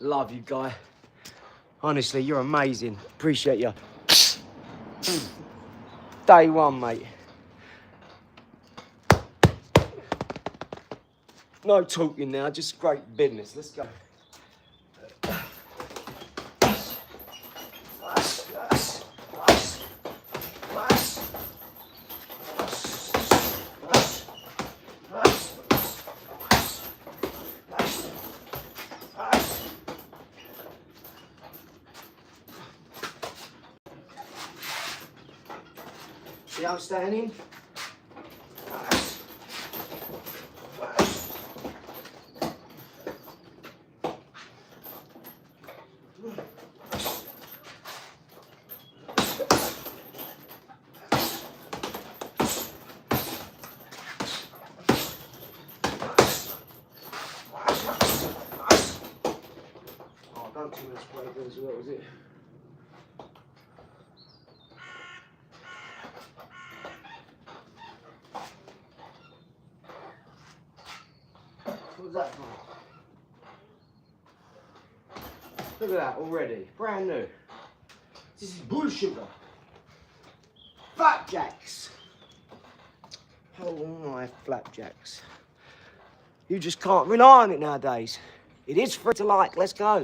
Love you, guy. Honestly, you're amazing. Appreciate you. Day one, mate. No talking now, just great business. Let's go. See how I'm standing? Don't too much weight as well, is it? What was that for? Look at that already, brand new. This is bull sugar. Flapjacks. Oh my flapjacks. You just can't rely on it nowadays. It is free to like, let's go.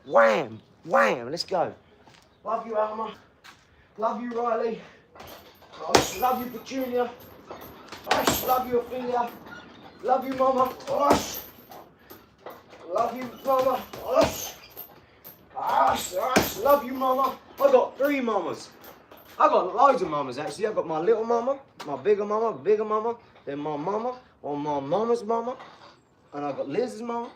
Wham, wham, let's go. Love you, Alma. Love you, Riley. I love you, Petunia. I love you, Ophelia. Love you, Mama. Love you, Mama. Love you, Mama. I got 3 mamas. I got loads of mamas, actually. I got my little mama, my bigger mama, then my mama, or my mama's mama, and I got Liz's mama,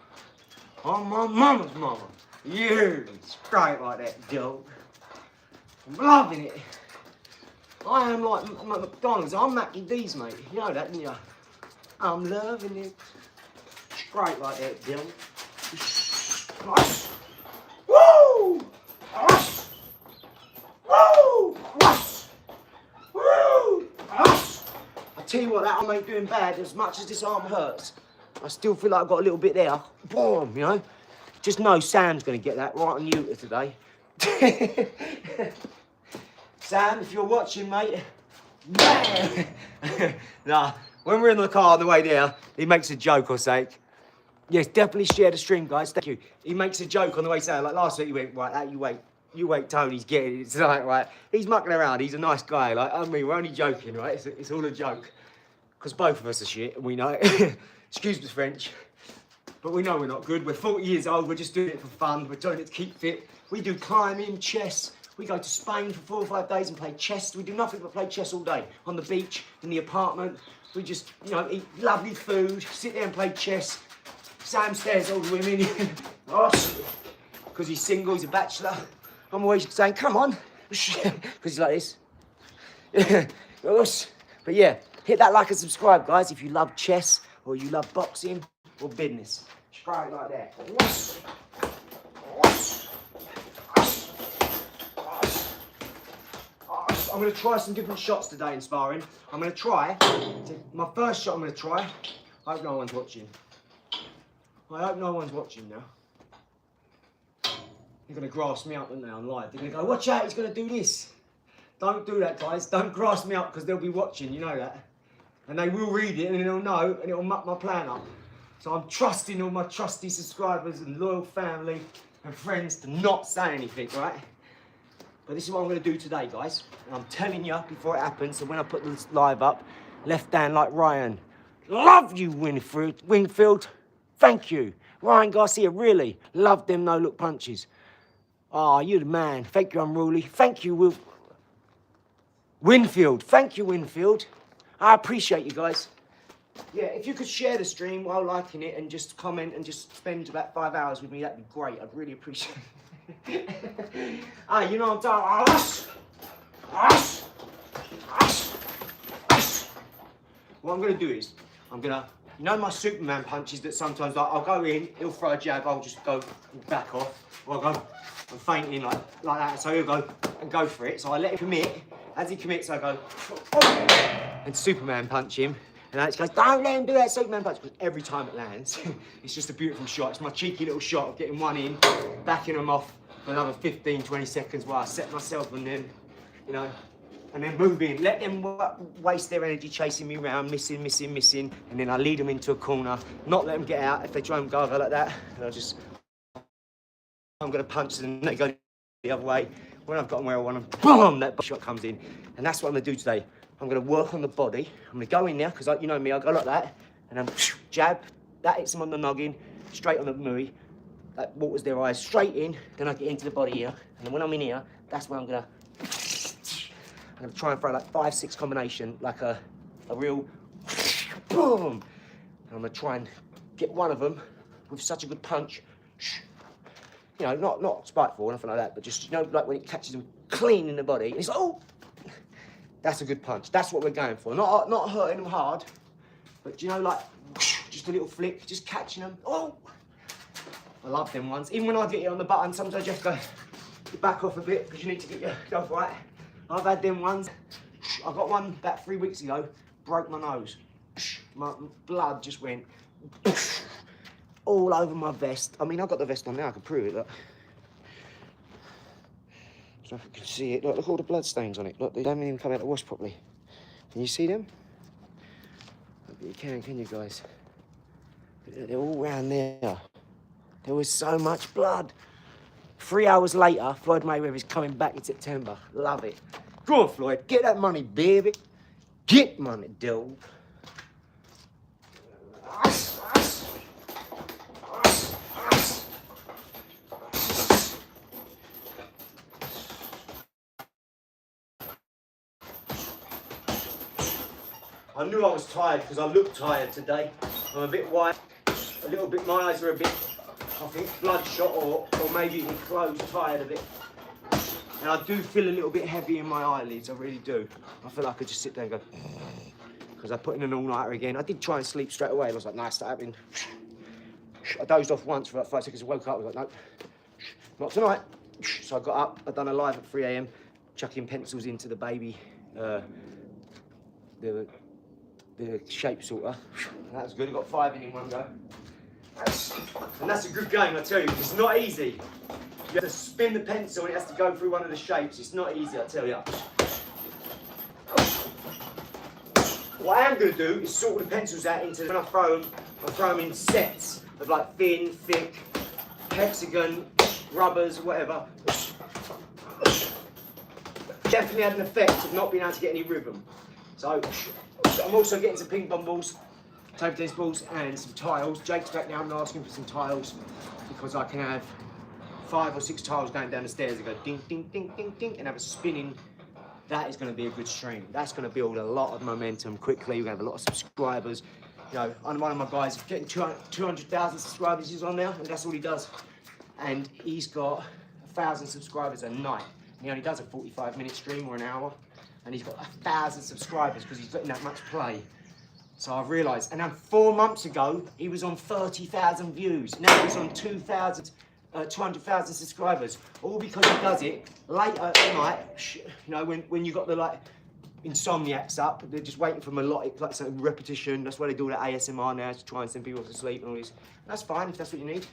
or my mama's mama. Yeah, straight like that, dog. I'm loving it. I am like McDonald's. I'm Mackie D's, mate. You know that, didn't you? I'm loving it. Straight like that, dog. Nice. Woo! Nice. Woo! Nice. Woo! Nice. I tell you what, that arm ain't doing bad. As much as this arm hurts, I still feel like I've got a little bit there. Boom, you know? Just know Sam's going to get that right on you today. Sam, if you're watching, mate, bam! Nah, when we're in the car on the way there, he makes a joke or something. Yes, definitely share the stream, guys. Thank you. He makes a joke on the way down. Like last week, he went, right, you wait, Tony's getting it. It's like, right, he's mucking around. He's a nice guy. Like, I mean, we're only joking, right? It's all a joke. Because both of us are shit, and we know it. Excuse the French. But we know we're not good. We're 40 years old. We're just doing it for fun. We're doing it to keep fit. We do climbing, chess. We go to Spain for 4 or 5 days and play chess. We do nothing but play chess all day. On the beach, in the apartment. We just, you know, eat lovely food, sit there and play chess. Sam stares at all the women. Because he's single, he's a bachelor. I'm always saying, come on. Because he's like this. But yeah, hit that like and subscribe, guys, if you love chess or you love boxing or business. Straight like that. I'm going to try some different shots today in sparring. I'm going to try, my first shot I'm going to try, I hope no one's watching. I hope no one's watching now. They're going to grass me up, aren't they, on live? They're going to go, watch out, he's going to do this. Don't do that, guys. Don't grass me up, because they'll be watching, you know that. And they will read it, and they'll know, and it'll muck my plan up. So I'm trusting all my trusty subscribers and loyal family and friends to not say anything, right? But this is what I'm going to do today, guys. And I'm telling you before it happens, so when I put this live up, left hand like Ryan. Love you, Wingfield. Thank you. Ryan Garcia, really. Love them no-look punches. Ah, you're the man. Thank you, Unruly. Thank you, Winfield. Thank you, Winfield. I appreciate you guys. Yeah, if you could share the stream while liking it and just comment and just spend about 5 hours with me, that'd be great. I'd really appreciate it. Ah, you know what I'm talking about. What I'm going to do is, I'm going to, you know my Superman punches that sometimes like, I'll go in, he'll throw a jab, I'll just go back off. Or I'll go, I'm fainting like that, so he'll go and go for it. So I let him commit. As he commits, I go, and Superman punch him. And Alex goes, don't let him do that Superman punch, because every time it lands, it's just a beautiful shot. It's my cheeky little shot of getting one in, backing them off for another 15, 20 seconds while I set myself and then, you know, and then move in. Let them waste their energy chasing me around, missing, and then I lead them into a corner, not let them get out. If they try and go over like that, and I'm going to punch them, and they go the other way. When I've got them where I want them, boom, that shot comes in. And that's what I'm going to do today. I'm going to work on the body. I'm going to go in there, because you know me, I go like that, and then jab, that hits them on the noggin, straight on the mooey. That waters their eyes, straight in, then I get into the body here, and then when I'm in here, that's when I'm going to try and throw like 5-6 combination, like a real boom. And I'm going to try and get one of them with such a good punch. You know, not spiteful or nothing like that, but just, you know, like when it catches them clean in the body, and it's like, oh, that's a good punch. That's what we're going for. Not hurting them hard, but, you know, like, just a little flick, just catching them. Oh, I love them ones. Even when I get it on the button, sometimes you have to go back off a bit, because you need to get your stuff right. I've had them ones. I got one about 3 weeks ago, broke my nose. My blood just went all over my vest. I mean, I've got the vest on now, I can prove it, look. So if you can see it, look at all the blood stains on it. Look, they don't even come out to wash properly. Can you see them? I bet you can you guys? They're all round there. There was so much blood. 3 hours later, Floyd Mayweather's coming back in September. Love it. Go on, Floyd, get that money, baby. Get money, dude. I knew I was tired because I look tired today. I'm a bit white, a little bit, my eyes are a bit, I think, bloodshot or maybe even closed, tired a bit. And I do feel a little bit heavy in my eyelids, I really do. I feel like I could just sit there and go, because I put in an all-nighter again. I did try and sleep straight away. I was like, nah, start happening. I dozed off once for about 5 seconds and woke up. I was like, nope, not tonight. So I got up, I done a live at 3 AM, chucking pencils into the baby, the shape sorter. That was good, I got 5 in one go. And that's a good game, I tell you. It's not easy. You have to spin the pencil and it has to go through one of the shapes. It's not easy, I tell you. What I am going to do is sort the pencils out into, when I throw them in sets of like thin, thick, hexagon, rubbers, whatever. Definitely had an effect of not being able to get any rhythm. So I'm also getting some ping pong balls, table tennis balls, and some tiles. Jake's back now and asking for some tiles because I can have 5 or 6 tiles going down the stairs and go ding, ding, ding, ding, ding, and have a spinning. That is going to be a good stream. That's going to build a lot of momentum quickly. We're going to have a lot of subscribers. You know, I'm one of my guys getting 200,000 subscribers. He's on now, and that's all he does. And he's got 1,000 subscribers a night. He only does a 45-minute stream or an hour, and he's got 1,000 subscribers because he's getting that much play. So I've realised, and then 4 months ago, he was on 30,000 views. Now he's on 200,000 subscribers, all because he does it late at night. You know, when you got the like insomniacs up, they're just waiting for melodic, like some repetition. That's why they do all that ASMR now to try and send people to sleep and all this. That's fine if that's what you need.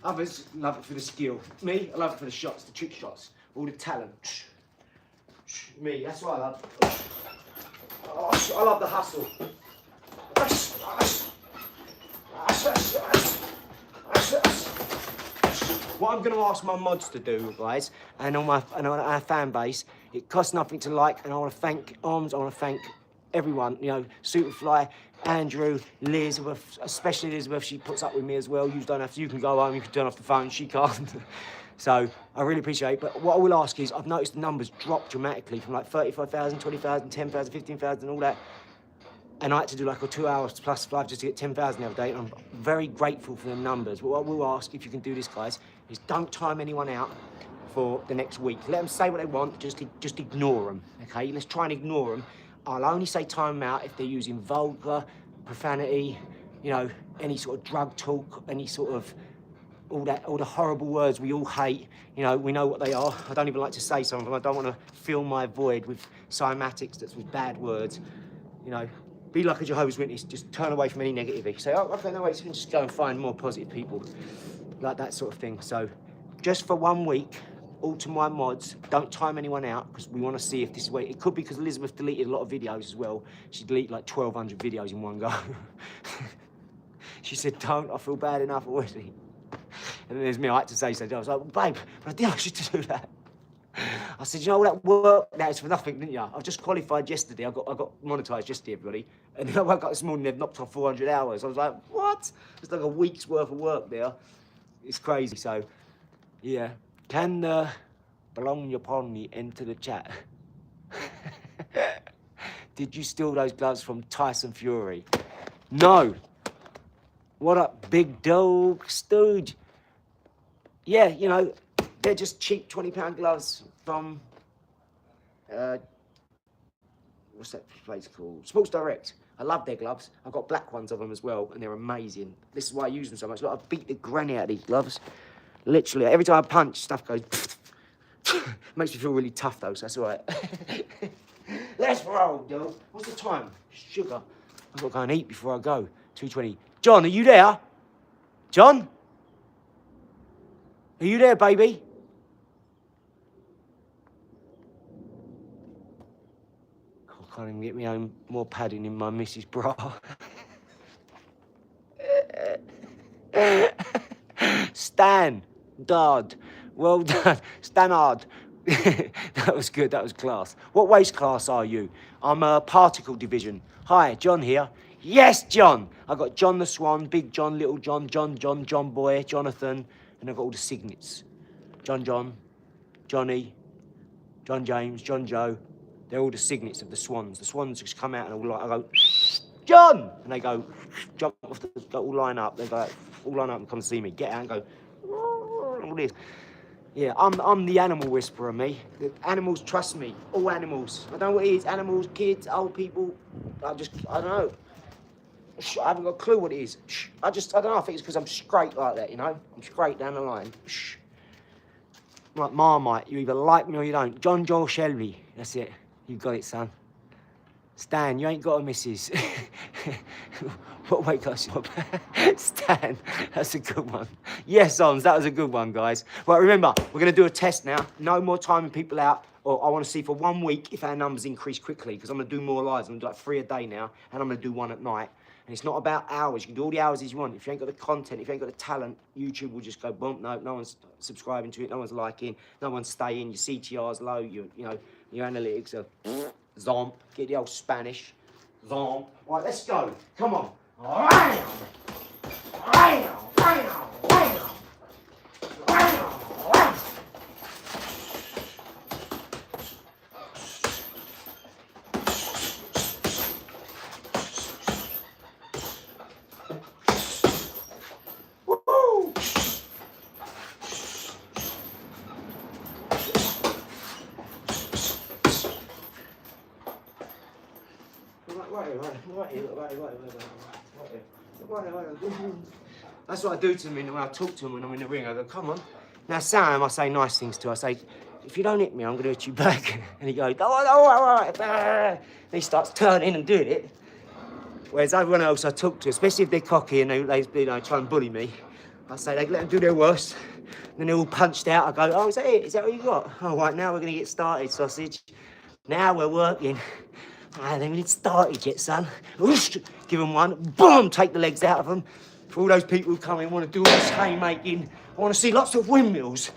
Others love it for the skill. Me, I love it for the shots, the trick shots, all the talent. Me, that's what I love. Oh, I love the hustle. What I'm going to ask my mods to do, guys, and on our fan base, it costs nothing to like, and I want to thank Arms, I want to thank everyone, you know, Superfly, Andrew, Liz, especially Elizabeth, she puts up with me as well. You don't have to, you can go home, you can turn off the phone, she can't. So I really appreciate it, but what I will ask is, I've noticed the numbers drop dramatically from like 35,000, 20,000, 10,000, 15,000 and all that. And I had to do like a 2 hours plus live just to get 10,000 the other day, and I'm very grateful for the numbers. But what I will ask, if you can do this, guys, is don't time anyone out for the next week. Let them say what they want, just ignore them, okay? Let's try and ignore them. I'll only say time them out if they're using vulgar, profanity, you know, any sort of drug talk, any sort of, all the horrible words we all hate. You know, we know what they are. I don't even like to say some of them. I don't want to fill my void with cymatics that's with bad words. You know, Be like a Jehovah's Witness, just turn away from any negativity. Say, oh, okay, no, wait, so we can just go and find more positive people. Like that sort of thing. So, just for 1 week, all to my mods, don't time anyone out, because we want to see if this is where, it could be because Elizabeth deleted a lot of videos as well. She deleted like 1,200 videos in one go. She said, don't, I feel bad enough already. And then there's me, I had to say something. I was like, well, babe, but I didn't ask you to do that. I said, you know, all that work, that is for nothing, didn't you? I've just qualified yesterday. I got monetised yesterday, everybody. And then I woke up this morning, they've knocked off 400 hours. I was like, what? It's like a week's worth of work there. It's crazy. So, yeah. Can belong upon me enter the chat? Did you steal those gloves from Tyson Fury? No. What up, big dog stooge? Yeah, you know, they're just cheap £20 gloves from, what's that place called? Sports Direct. I love their gloves. I've got black ones of them as well, and they're amazing. This is why I use them so much. Look, I beat the granny out of these gloves. Literally, every time I punch, stuff goes. Makes me feel really tough though, so that's all right. Let's roll, dude. What's the time? Sugar. I've got to go and eat before I go. 2:20. John, are you there? John? Are you there, baby? I can't even get me own more padding in my missus' bra. Stan, Dad, well done. Stanard. That was good, that was class. What waist class are you? I'm a particle division. Hi, John here. Yes, John. I got John the Swan, Big John, Little John, John Boy, Jonathan, and I've got all the signets. John, Johnny, John James, John Joe. They're all the signets of the swans. The swans just come out and all like, I go, John! And they go, jump off, go all line up. They go, all line up and come see me. Get out and go, all this. Yeah, I'm the animal whisperer, me. The animals trust me. All animals. I don't know what it is. Animals, kids, old people. I don't know. I haven't got a clue what it is. I don't know. I think it's because I'm straight like that, you know? I'm straight down the line. Like Marmite, you either like me or you don't. John Joel Shelby. That's it. You got it, son. Stan, you ain't got a missus. What weight class you on? Stan, that's a good one. Yes, Ons, that was a good one, guys. Right, remember, we're going to do a test now. No more timing people out. Or I want to see for 1 week if our numbers increase quickly, because I'm going to do more lives. I'm going to do like 3 a day now, and I'm going to do 1 at night. And it's not about hours. You can do all the hours as you want. If you ain't got the content, if you ain't got the talent, YouTube will just go bump. No one's subscribing to it. No one's liking. No one's staying. Your CTR's low. You know, your analytics are zomp. Get the old Spanish. Zomp. Right, let's go. Come on. That's what I do to him when I talk to him when I'm in the ring. I go, come on. Now, Sam, I say nice things to. I say, if you don't hit me, I'm going to hit you back. And he goes, all right. And he starts turning and doing it. Whereas everyone else I talk to, especially if they're cocky and they try and bully me, I say, they let them do their worst. And then they're all punched out. I go, oh, is that it? Is that what you got? Oh, right, now we're going to get started, sausage. Now we're working. I haven't even started yet, son. Whoosh, give them one. Boom! Take the legs out of them. For all those people who come in want to do all this haymaking, I want to see lots of windmills.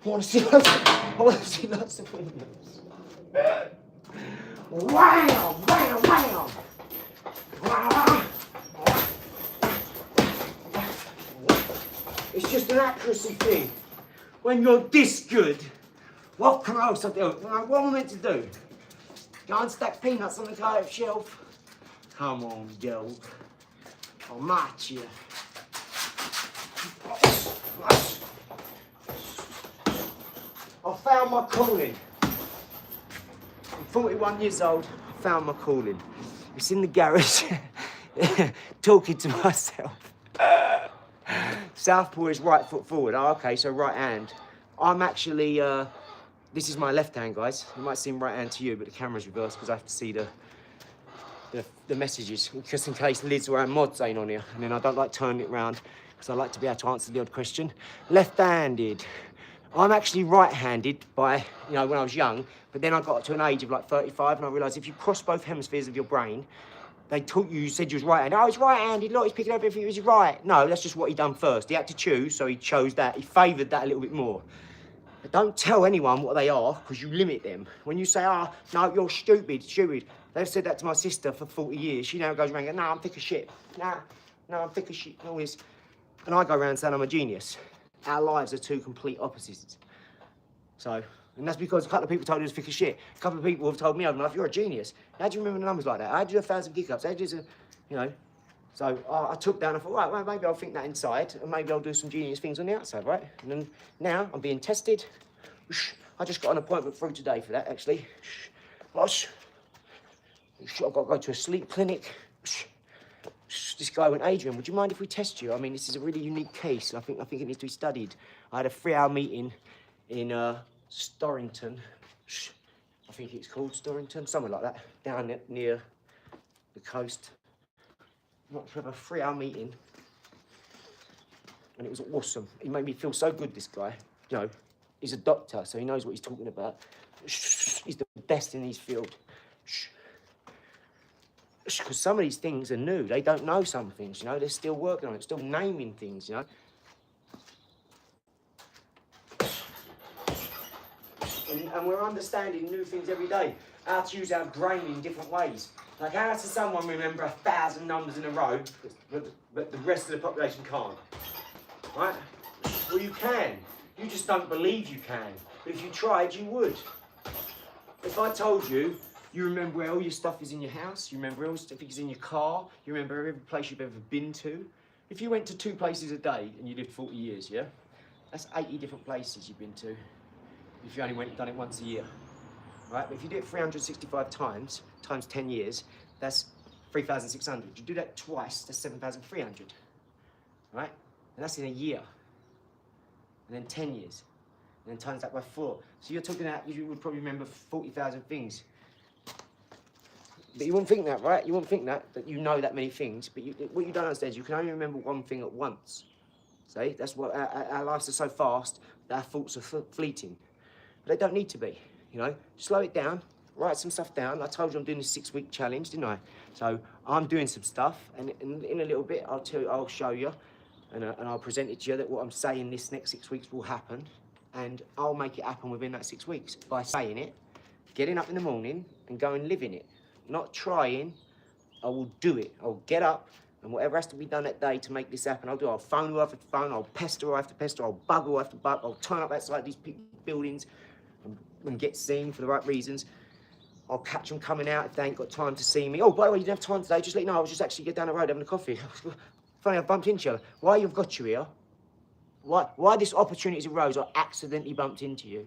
I want to see lots of windmills. Wow! Wow! Wow! Wow! It's just an accuracy thing. When you're this good, what can I do? What am I meant to do? Go and stack peanuts on the garden shelf. Come on, girl. I'll match you. I found my calling. I'm 41 years old. I found my calling. It's in the garage, talking to myself. Southpaw is right foot forward. Oh, okay, so right hand. I'm actually, this is my left hand, guys. It might seem right hand to you, but the camera's reversed because I have to see the the messages, just in case Liz or our mods ain't on here. And then I don't like turning it round because I like to be able to answer the odd question. Left-handed. I'm actually right-handed by, you know, when I was young, but then I got to an age of like 35 and I realised if you cross both hemispheres of your brain, they taught you, said you was right-handed. Oh, he's right-handed, look, he's picking up everything, he's right. No, that's just what he done first. He had to choose, so he chose that. He favoured that a little bit more. But don't tell anyone what they are, because you limit them. When you say, oh, no, you're stupid. They've said that to my sister for 40 years. She now goes around and goes, no, I'm thick as shit. No, I'm thick as shit. Always. And I go around saying I'm a genius. Our lives are two complete opposites. So, and that's because a couple of people told me I was thick as shit. A couple of people have told me over my life, you're a genius. How do you remember the numbers like that? How do you do 1,000 gig-ups? How do you do, you know? So I took that and I thought, right, well, maybe I'll think that inside and maybe I'll do some genius things on the outside, right? And then now I'm being tested. I just got an appointment through today for that, actually. I've got to go to a sleep clinic. This guy went, Adrian, would you mind if we test you? I mean, this is a really unique case. I think it needs to be studied. I had a 3-hour meeting in Storrington. I think it's called Storrington, somewhere like that, down near the coast. Not to have a 3-hour meeting. And it was awesome. He made me feel so good, this guy. You know, he's a doctor, so he knows what he's talking about. He's the best in his field. Because some of these things are new. They don't know some things, you know. They're still working on it, still naming things, you know. And we're understanding new things every day. How to use our brain in different ways. Like, how does someone remember 1,000 numbers in a row, but the rest of the population can't? Right? Well, you can. You just don't believe you can. But if you tried, you would. If I told you, you remember where all your stuff is in your house, you remember all your stuff is in your car, you remember every place you've ever been to. If you went to 2 places a day and you lived 40 years, yeah? That's 80 different places you've been to. If you only went and done it once a year. Right? But if you do it 365 times 10 years, that's 3,600. You do that twice, that's 7,300. Right? And that's in a year. And then 10 years. And then times that by 4. So you're talking about, you would probably remember 40,000 things. But you wouldn't think that, right? You wouldn't think that you know that many things. But what you don't understand is you can only remember one thing at once. See? That's what our lives are so fast that our thoughts are fleeting. But they don't need to be, you know? Slow it down, write some stuff down. I told you I'm doing this 6-week challenge, didn't I? So I'm doing some stuff, and in a little bit I'll show you, and I'll present it to you that what I'm saying this next 6 weeks will happen, and I'll make it happen within that 6 weeks by saying it, getting up in the morning, and going living it. Not trying, I will do it. I'll get up, and whatever has to be done that day to make this happen, I'll do. I'll phone who I have to phone, I'll pester who I have to pester, I'll bug who I have to bug, I'll turn up outside these buildings and get seen for the right reasons. I'll catch them coming out if they ain't got time to see me. Oh, by the way, you didn't have time today, just let you know, I was just actually down the road having a coffee. Funny, I bumped into you. Why you've got you here? Why this opportunity arose, I accidentally bumped into you. You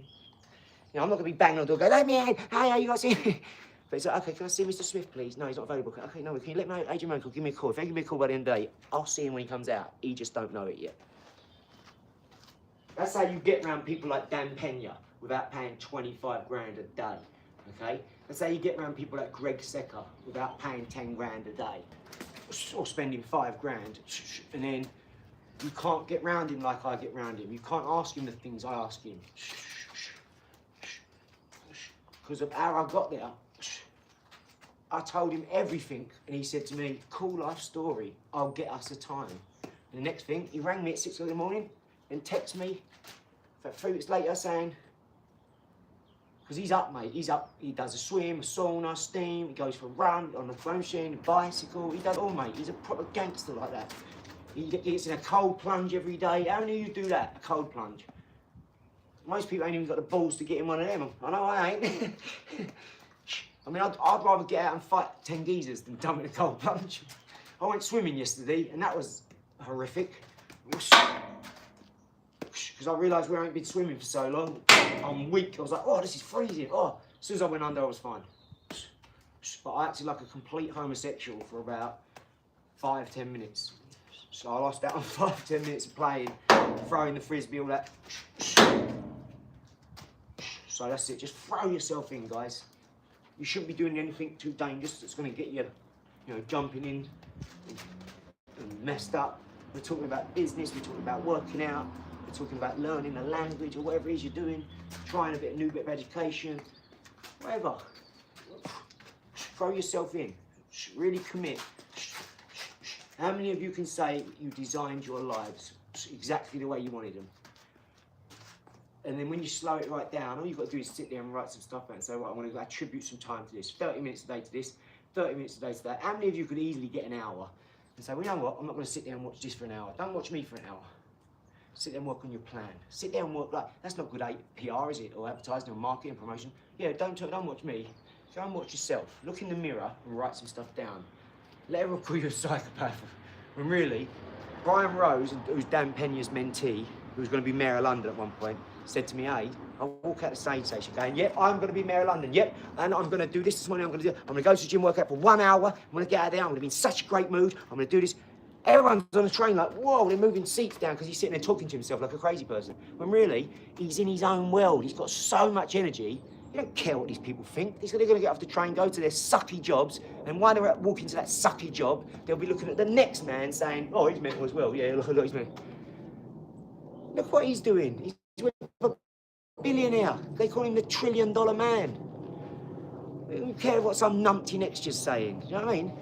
know, I'm not going to be banging on the door going, hey man, hey, you got to see me? But it's like, okay, can I see Mr. Swift, please? No, he's not available. Okay, no, can you let me know? Adrian, give me a call. If they give me a call by the end of the day, I'll see him when he comes out. He just don't know it yet. That's how you get around people like Dan Pena without paying 25 grand a day, okay? That's how you get around people like Greg Secker without paying 10 grand a day. Or spending 5 grand, and then you can't get round him like I get round him. You can't ask him the things I ask him. Because of how I got there, I told him everything, and he said to me, cool life story, I'll get us a time. And the next thing, he rang me at 6 o'clock in the morning, and texted me about 3 weeks later saying, because he's up, mate, he's up, he does a swim, a sauna, steam, he goes for a run on the phone machine, a bicycle, he does it all, mate. He's a proper gangster like that. He gets in a cold plunge every day. How many of you do that, a cold plunge? Most people ain't even got the balls to get in one of them. I know I ain't. I mean, I'd rather get out and fight 10 geezers than dump in a cold plunge. I went swimming yesterday, and that was horrific. Because I realised we haven't been swimming for so long. I'm weak. I was like, oh, this is freezing. Oh, as soon as I went under, I was fine. But I acted like a complete homosexual for about 5-10 minutes. So I lost out on 5-10 minutes of playing, throwing the frisbee, all that. So that's it. Just throw yourself in, guys. You shouldn't be doing anything too dangerous that's going to get you you know, jumping in and messed up. We're talking about business, we're talking about working out, we're talking about learning a language or whatever it is you're doing, trying a new bit of education, whatever. Throw yourself in, really commit. How many of you can say you designed your lives exactly the way you wanted them? And then when you slow it right down, all you've got to do is sit there and write some stuff out and say, well, I want to attribute some time to this. 30 minutes a day to this, 30 minutes a day to that. How many of you could easily get an hour and say, well, you know what, I'm not going to sit there and watch this for an hour. Don't watch me for an hour. Sit there and work on your plan. Sit there and work like, that's not good PR, is it? Or advertising or marketing, promotion. Yeah, don't watch me. Go and watch yourself. Look in the mirror and write some stuff down. Let everyone call you a psychopath. When really, Brian Rose, who's Dan Penya's mentee, who was going to be Mayor of London at one point, said to me, hey, I'll walk out the stage station going, yep, I'm going to be Mayor of London, yep, and I'm going to do this morning, I'm going to go to the gym, work out for 1 hour, I'm going to get out of there, I'm going to be in such a great mood, I'm going to do this. Everyone's on the train like, whoa, they're moving seats down because he's sitting there talking to himself like a crazy person. When really, he's in his own world, he's got so much energy, he don't care what these people think. They're going to get off the train, go to their sucky jobs, and while they're walking to that sucky job, they'll be looking at the next man saying, oh, he's mental as well, yeah, look, he's mental. Look what he's doing. He's a billionaire. They call him the $1 trillion man. They don't care what some numpty next to you's saying. Do you know what I mean?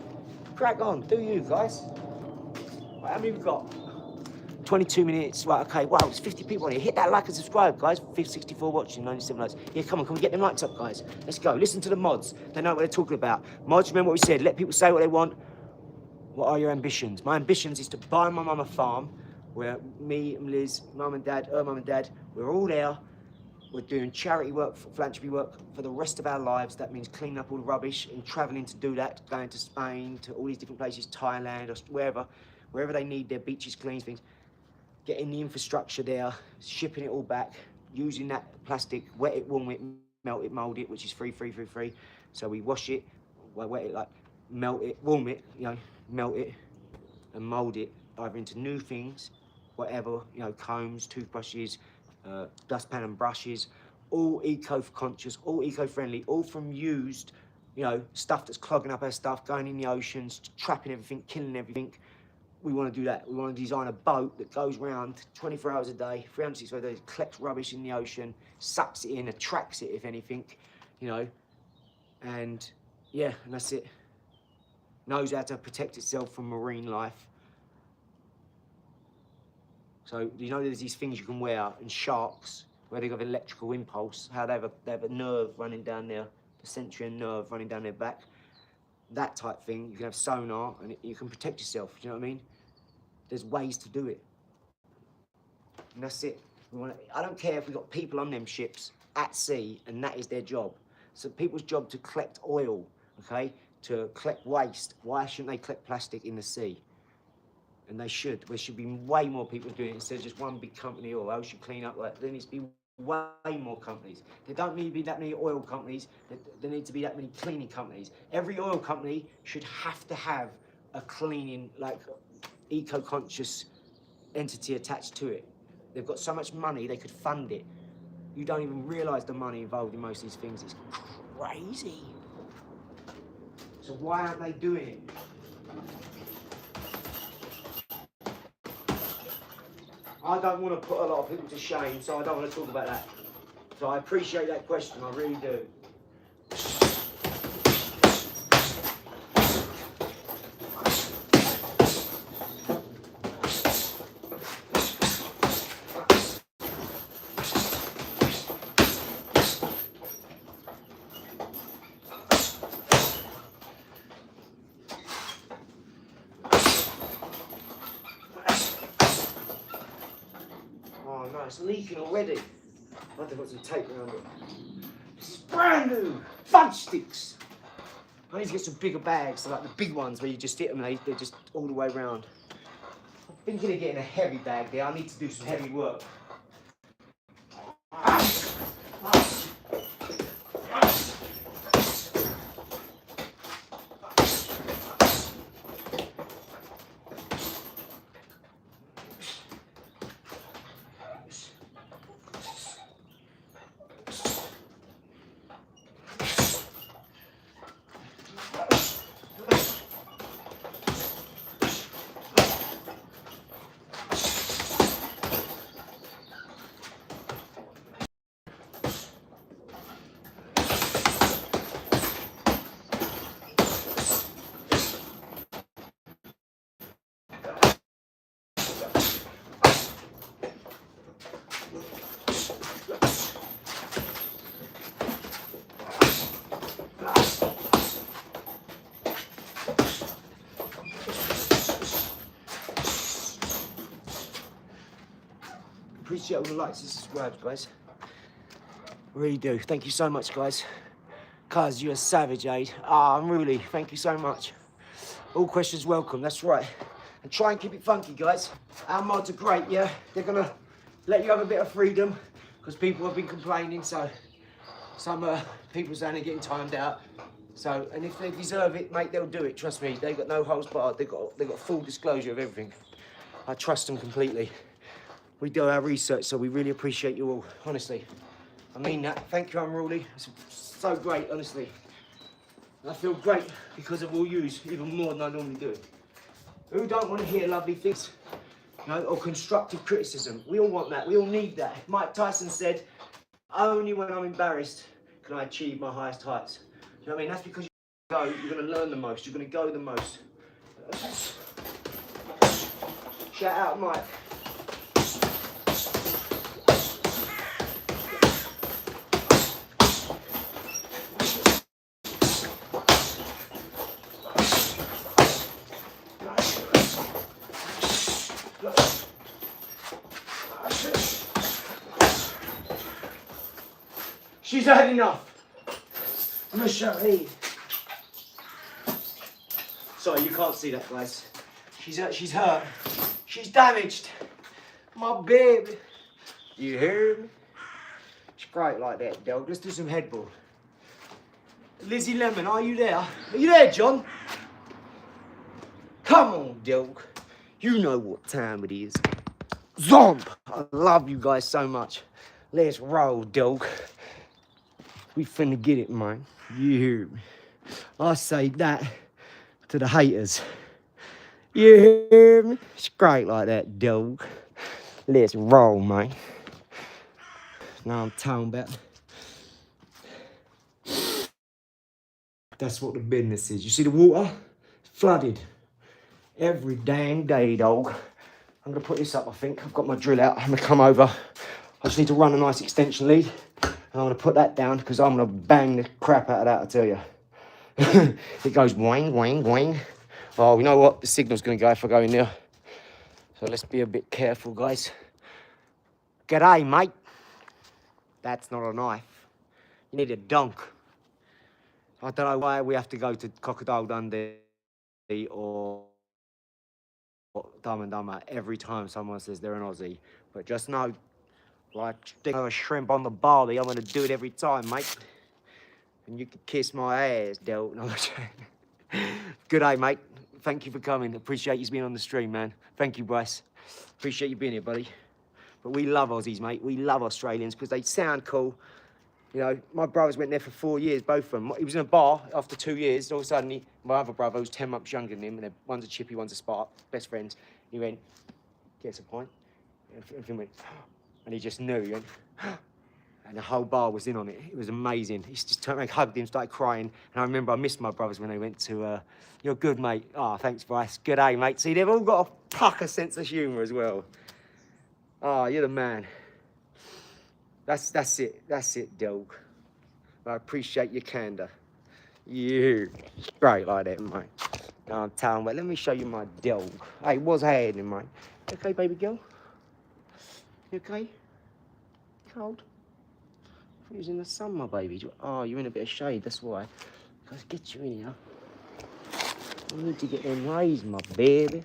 Crack on. Do you, guys? Right, how many we've got? 22 minutes. Right, okay. Wow, there's 50 people on here. Hit that like and subscribe, guys. 64 watching, 97 likes. Yeah, come on, can we get them likes up, guys? Let's go. Listen to the mods. They know what they're talking about. Mods, remember what we said. Let people say what they want. What are your ambitions? My ambitions is to buy my mum a farm where me and Liz, mum and dad, her mum and dad, we're all there. We're doing charity work, philanthropy work for the rest of our lives. That means cleaning up all the rubbish and traveling to do that, going to Spain, to all these different places, Thailand, or wherever they need their beaches cleaned, things. Getting the infrastructure there, shipping it all back, using that plastic, wet it, warm it, melt it, mold it, which is free. So we wash it, wet it, like melt it, warm it, you know, melt it and mold it either into new things, whatever, you know, combs, toothbrushes, dustpan and brushes, all eco-conscious, all eco-friendly, all from used, you know, stuff that's clogging up our stuff, going in the oceans, trapping everything, killing everything. We want to do that. We want to design a boat that goes around 24 hours a day, 365 days, collects rubbish in the ocean, sucks it in, attracts it, if anything, you know, and yeah, and that's it. Knows how to protect itself from marine life. So, you know, there's these things you can wear, and sharks, where they have electrical impulse, how they have a nerve running down their, the sensory nerve running down their back. That type thing, you can have sonar, and you can protect yourself, do you know what I mean? There's ways to do it. And that's it. I don't care if we've got people on them ships at sea, and that is their job. So people's job to collect oil, okay, to collect waste. Why shouldn't they collect plastic in the sea? And they should. There should be way more people doing it instead of just one big company or else you clean up like that. There needs to be way more companies. There don't need to be that many oil companies. There need to be that many cleaning companies. Every oil company should have to have a cleaning, like, eco-conscious entity attached to it. They've got so much money, they could fund it. You don't even realise the money involved in most of these things. It's crazy. So why aren't they doing it? I don't want to put a lot of people to shame, so I don't want to talk about that. So I appreciate that question, I really do. Oh no, it's leaking already. I have to put some tape around it. It's brand new! Fudge sticks! I need to get some bigger bags, so like the big ones where you just hit them, they're just all the way around. I'm thinking of getting a heavy bag there. I need to do some heavy work. appreciate all the likes and subscribes, guys. Really do. Thank you so much, guys. Cuz, you're a savage, Ade. I'm really, thank you so much. All questions welcome, that's right. And try and keep it funky, guys. Our mods are great, yeah? They're gonna let you have a bit of freedom, because people have been complaining, so some people saying they're getting timed out. So, and if they deserve it, mate, they'll do it, trust me. They've got no holds barred, they've got full disclosure of everything. I trust them completely. We do our research, so we really appreciate you all, honestly. I mean that. Thank you, Unruly. It's so great, honestly. And I feel great because of all yous, even more than I normally do. Who don't want to hear lovely things, you know, or constructive criticism? We all want that. We all need that. Mike Tyson said, only when I'm embarrassed can I achieve my highest heights. You know what I mean? That's because you're going to learn the most. You're going to go the most. Shout out, Mike. She's had enough. Sorry, you can't see that, guys. She's hurt. She's damaged. My baby. You hear me? She's great like that, dog. Let's do some headball. Lizzie Lemon, are you there? Are you there, John? Come on, dog. You know what time it is. Zomp! I love you guys so much. Let's roll, dog. We finna get it, man. You hear me? I say that to the haters. You hear me? It's great like that, dog. Let's roll, man. Now I'm talking about. That's what the business is. You see the water? It's flooded. Every dang day, dog. I'm gonna put this up, I think. I've got my drill out. I'm gonna come over. I just need to run a nice extension lead. And I'm gonna put that down because I'm gonna bang the crap out of that, I tell you. It goes wang, wang, wang. Oh, you know what? The signal's gonna go if I go in there. So let's be a bit careful, guys. G'day, mate. That's not a knife. You need a donk. I don't know why we have to go to Crocodile Dundee or Dumb and Dumber every time someone says they're an Aussie. But just know, like sticking a shrimp on the barbie, I'm gonna do it every time, mate. And you can kiss my ass, Del. No, good day, mate. Thank you for coming. Appreciate you being on the stream, man. Thank you, Bryce. Appreciate you being here, buddy. But we love Aussies, mate. We love Australians because they sound cool. You know, my brothers went there for 4 years, both of them. He was in a bar after 2 years. All of a sudden, my other brother, who's 10 months younger than him, and one's a chippy, one's a spark, best friends. He went, "Gets a point." Everything went, and he just knew. He went, and the whole bar was in on it. It was amazing. He just turned around, hugged him, started crying. And I remember I missed my brothers when they went to, "You're good, mate." "Oh, thanks, Bryce. Good day, mate." See, they've all got a pucker sense of humour as well. Oh, you're the man. That's it, dog. I appreciate your candour. You great like that, mate. No, I'm telling you, let me show you my dog. Hey, what's happening, mate? You okay, baby girl? You okay? Cold? I thought you was in the sun, my baby. Oh, you're in a bit of shade, that's why. Let's get you in here. I need to get them rays, my baby.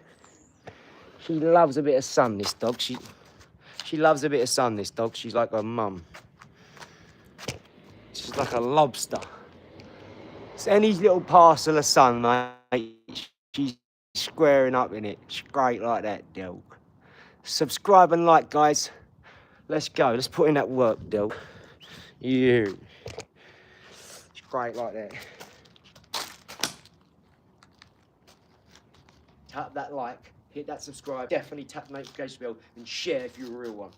She loves a bit of sun, this dog. She loves a bit of sun, this dog. She's like her mum. She's like a lobster. It's any little parcel of sun, mate, she's squaring up in it. She's great like that, dog. Subscribe and like, guys. Let's go. Let's put in that work, dog. You. She's great like that. Tap that like. Hit that subscribe, definitely tap the notification bell and share if you're a real one.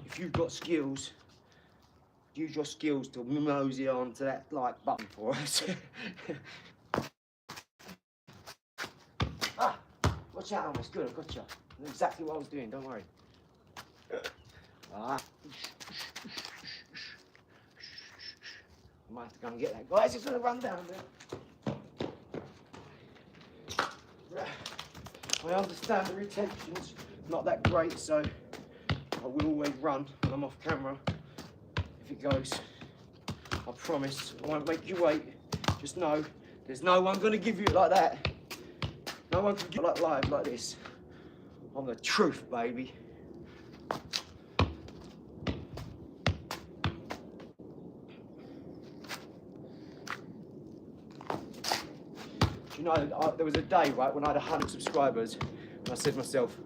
If you've got skills, use your skills to mosey on to that like button for us. Ah, watch out, Thomas. Good, I've got you. I know exactly what I was doing, don't worry. Ah. I might have to go and get that. Guys, it's gonna run down there. I understand the retentions, not that great, so I will always run when I'm off camera if it goes. I promise, I won't make you wait. Just know, there's no one gonna give you it like that. No one can give it like live like this. I'm the truth, baby. You know, there was a day, right, when I had 100 subscribers, and I said to myself,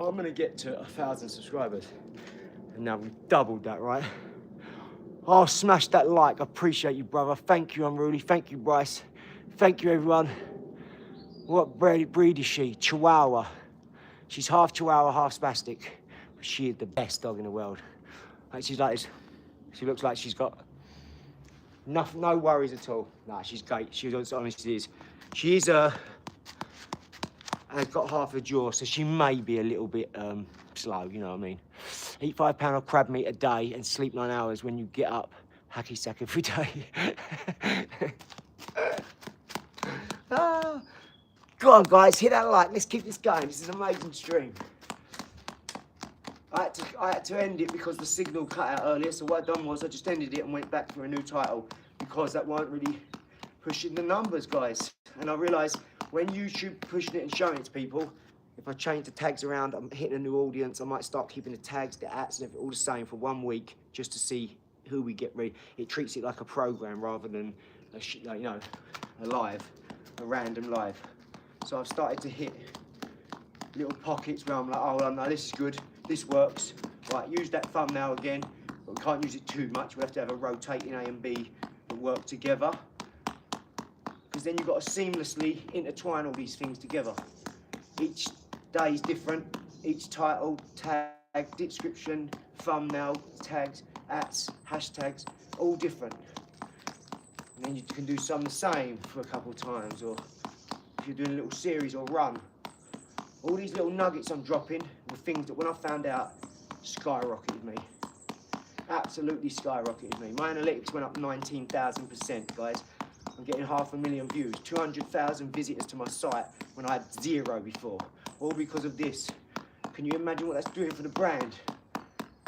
I'm gonna get to 1,000 subscribers. And now we've doubled that, right? Oh, smash that like. I appreciate you, brother. Thank you, Unruly. Thank you, Bryce. Thank you, everyone. What breed is she? Chihuahua. She's half Chihuahua, half spastic. But she is the best dog in the world. Like, she's like this. She looks like she's got no worries at all. Nah, she's great. She's honest, she is. She is has got half a jaw, so she may be a little bit slow, you know what I mean? Eat 5 pounds of crab meat a day and sleep 9 hours when you get up. Hacky sack every day. Oh, go on, guys, hit that like. Let's keep this going. This is an amazing stream. I had to end it because the signal cut out earlier, so what I done was I just ended it and went back for a new title because that weren't really pushing the numbers, guys. And I realised when YouTube pushing it and showing it to people, if I change the tags around, I'm hitting a new audience, I might start keeping the tags, the ads, and everything all the same for 1 week just to see who we get ready. It treats it like a program rather than a, you know, a random live. So I've started to hit little pockets where I'm like, oh, no, this is good. This works. Right, use that thumbnail again, but we can't use it too much. We have to have a rotating A and B that work together. Because then you've got to seamlessly intertwine all these things together. Each day is different. Each title, tag, description, thumbnail, tags, ats, hashtags, all different. And then you can do some the same for a couple of times, or if you're doing a little series or run. All these little nuggets I'm dropping were things that when I found out, skyrocketed me. Absolutely skyrocketed me. My analytics went up 19,000%, guys. I'm getting 500,000 views, 200,000 visitors to my site when I had 0 before. All because of this. Can you imagine what that's doing for the brand?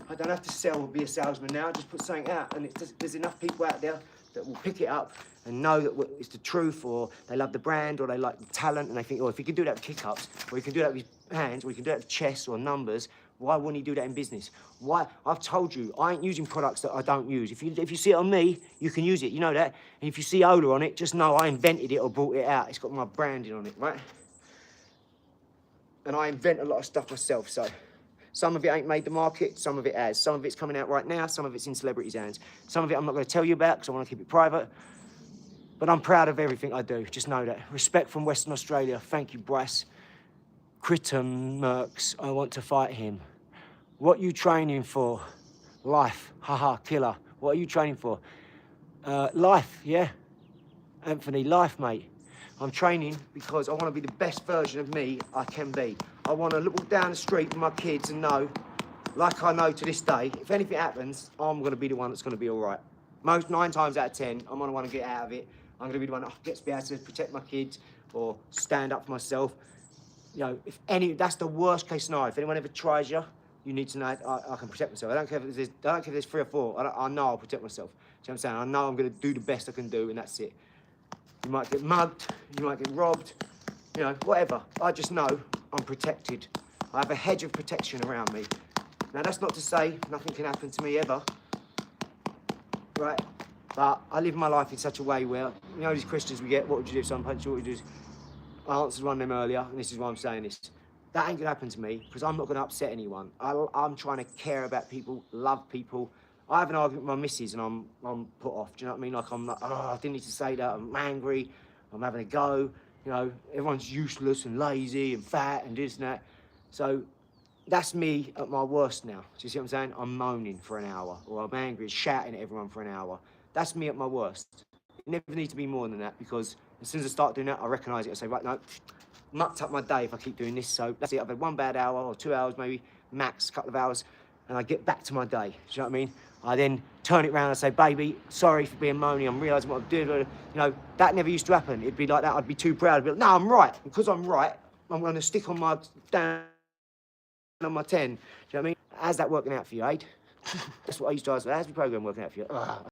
I don't have to sell or be a salesman now, just put something out, and there's enough people out there that will pick it up and know that it's the truth, or they love the brand, or they like the talent, and they think, oh, if he can do that with kick-ups, or he can do that with hands, or he can do that with chess or numbers, why wouldn't he do that in business? Why? I've told you, I ain't using products that I don't use. If you see it on me, you can use it, you know that. And if you see OLAR on it, just know I invented it or brought it out. It's got my branding on it, right? And I invent a lot of stuff myself, so some of it ain't made the market, some of it has. Some of it's coming out right now, some of it's in celebrities' hands. Some of it I'm not going to tell you about because I want to keep it private. But I'm proud of everything I do, just know that. Respect from Western Australia. Thank you, Bryce. Crichton Mercs, I want to fight him. What you training for? Life, haha, killer. What are you training for? Life, yeah? Anthony, life, mate. I'm training because I want to be the best version of me I can be. I want to look down the street with my kids and know, like I know to this day, if anything happens, I'm going to be the one that's going to be all right. 9 times out of 10, I'm going to want to get out of it. I'm going to be the one that gets to be able to protect my kids or stand up for myself. You know, that's the worst case scenario. If anyone ever tries you, you need to know I can protect myself. I don't care if there's 3 or 4. I know I'll protect myself. See what I'm saying? I know I'm going to do the best I can do, and that's it. You might get mugged, you might get robbed, you know, whatever. I just know I'm protected. I have a hedge of protection around me. Now, that's not to say nothing can happen to me ever, right? But I live my life in such a way where, you know, these questions we get, what would you do if someone punched you, what would you do? I answered one of them earlier, and this is why I'm saying this. That ain't gonna happen to me, because I'm not gonna upset anyone. I'm trying to care about people, love people. I have an argument with my missus and I'm put off, do you know what I mean? Like, I'm like, oh, I didn't need to say that, I'm angry, I'm having a go. You know, everyone's useless and lazy and fat and this and that. So that's me at my worst now. Do you see what I'm saying? I'm moaning for an hour, or I'm angry, shouting at everyone for an hour. That's me at my worst. It never needs to be more than that, because as soon as I start doing that, I recognise it. I say, right, no, mucked up my day if I keep doing this. So that's it, I've had 1 bad hour or 2 hours maybe, max, a couple of hours, and I get back to my day. Do you know what I mean? I then turn it around and say, baby, sorry for being moany, I'm realising what I'm doing. You know, that never used to happen. It'd be like that, I'd be too proud. I'd be like, no, I'm right. Because I'm right, I'm going to stick on my damn on my 10. Do you know what I mean? How's that working out for you, Ade? That's what I used to ask. How's the program working out for you?